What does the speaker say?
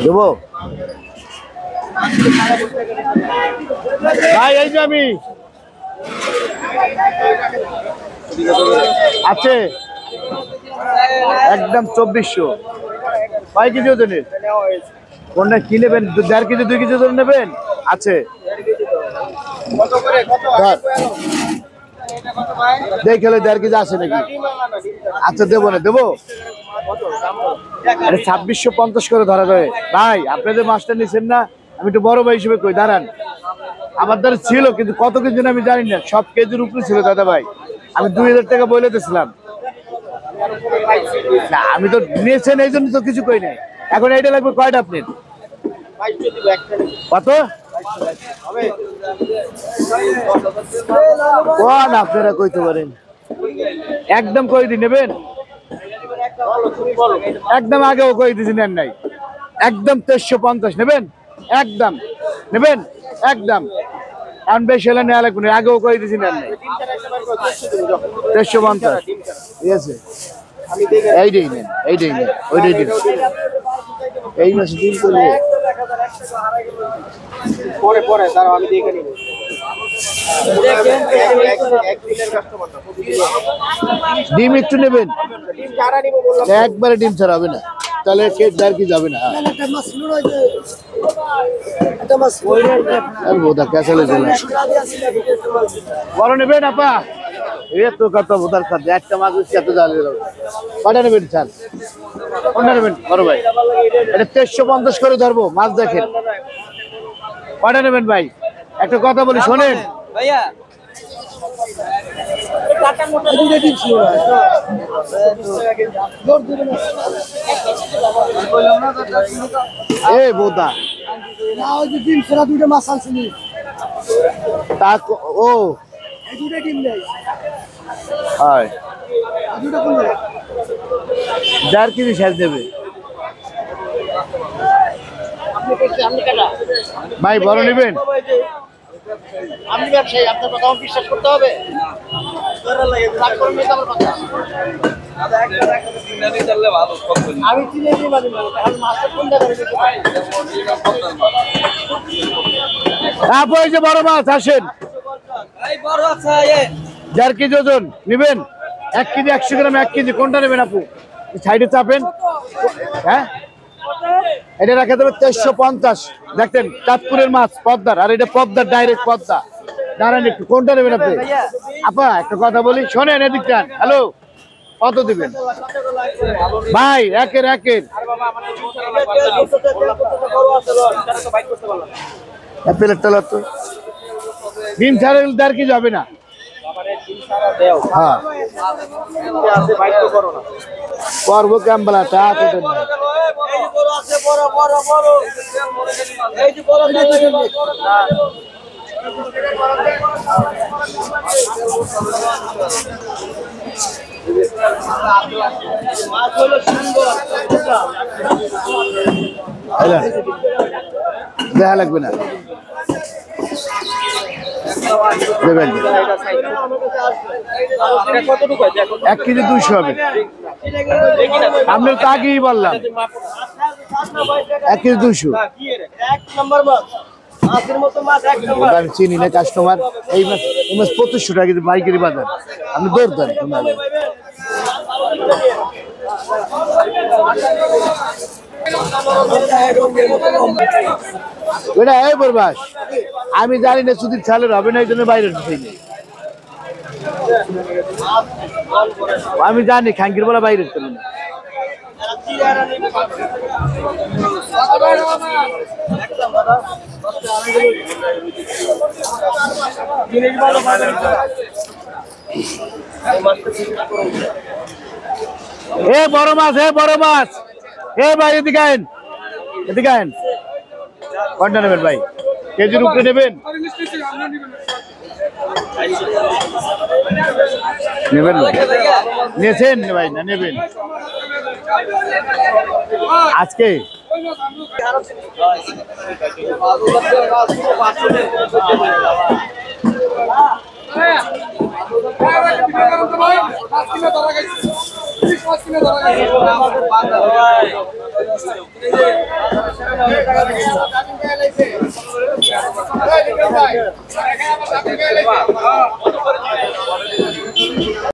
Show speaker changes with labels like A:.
A: দেবো ভাই, এই যে আমি আছে একদম 2400 কয় কেজি ওজনের কোনটা কি নেবেন? 1.5 কেজি 2 কেজি ওজন নেবেন? আছে দেখলে 1.5 কেজি আছে নাকি? আচ্ছা দেবো না, দেবো 2650 করে ধরা যাবে ভাই। আপনাদের মাছটা নিচ্ছেন না, আমি একটু বড় ভাই হিসেবে কই দাঁড়ান। আমার দ্বারা ছিল কিন্তু কত কেজি আমি জানি না, সব কেজির উপরে ছিল দাদা ভাই। আমি 2000 টাকা বলে দিয়েছিলাম না, আমি তো নিয়েছেন এই জন্য তো কিছু কই নাই। এখন এইটা লাগবে কয়টা আপনার? কত কোন আপনারা কইতে পারেন? একদম কই দি নেবেন? একদম আগেও কই দিছি নেন নাই, একদম 2350 নেবেন? একদম নেবেন? একদম এখন বেশি হলে নেওয়া লাগবে না, আগেও কই দিছি নেন নাই 2350। ঠিক আছে এইটাই নেন, এইটাই নেন, ওইটাই দিন। এই মাসে ডিম করবে
B: পরে পরে দাঁড়াও আমি দেখে নিব।
A: ডিম একটু নেবেন? একবারে ডিম ছাড়া হবে না, তাহলে কেক আর কি যাবে না। বড় নেবেন আপা? এত কত বোধার খাদ্য একটা মাছ এত জালে কটা নেবেন? চাল কোনটা নেবেন বড় ভাই? এটা 2350 করে ধরবো মাছ। দেখেন কটা নেবেন ভাই? একটা কথা বলি শোনেন
B: ভাইয়া,
A: এ বোধা
C: মাছ আনছিলি
A: তা ও হয় 1.5 কেজি সাইজ দেবে ভাই। বড় নেবেন?
B: আপনি ব্যবসায়ী, আপনার কথা বিশ্বাস করতে হবে। আমি চিনি
A: আপু এই যে বড় মাছ আসেন, 1.5 কেজি ওজন নেবেন? 1 কেজি 100 গ্রাম 1 কেজি কোনটা নেবেন আপু? সাইডে চাপেন। হ্যাঁ এটা রাখা দেবে 2350। দেখতেন চাঁদপুরের মাছ পদ্মার, আর এটা পদ্মার ডাইরেক্ট পদ্মা। দাঁড়ান একটু, কোনটা নেবেন আপনি? আপা একটা কথা বলি শোনেন, এদিকটা। হ্যালো, কত দিবেন ভাই? একের প্লেটটা তো ডিম ছাড়া 1.5 কেজি হবে না। হ্যাঁ করবো ক্যাম্বেলা চা খেতে না। দেখা লাগবে না, দেবেন 1 কেজি 200 হবে। আপনার তো আগেই বললাম 1 কেজি 200। আমি চিনি না কাস্টমার। এই মাছ 2500 টাকা কিন্তু পাইকারি বাজার। আপনি দৌড় দেন ওটা। এই বরবাস আমি জানি না সুদীর ছালের হবে না, এই জন্য বাইরে আমি জানি খাঙ্কির বলা বাইরের চলে না। এ বড় মাছ, এ বড় মাছ, এ ভাই এদিকে আইন, এদিকে আইন। কোনটা নেবেন ভাই? কেজির উপরে নেবেন? নেবেন নিয়েছেন ভাই না নেবেন আজকে?
B: ভাই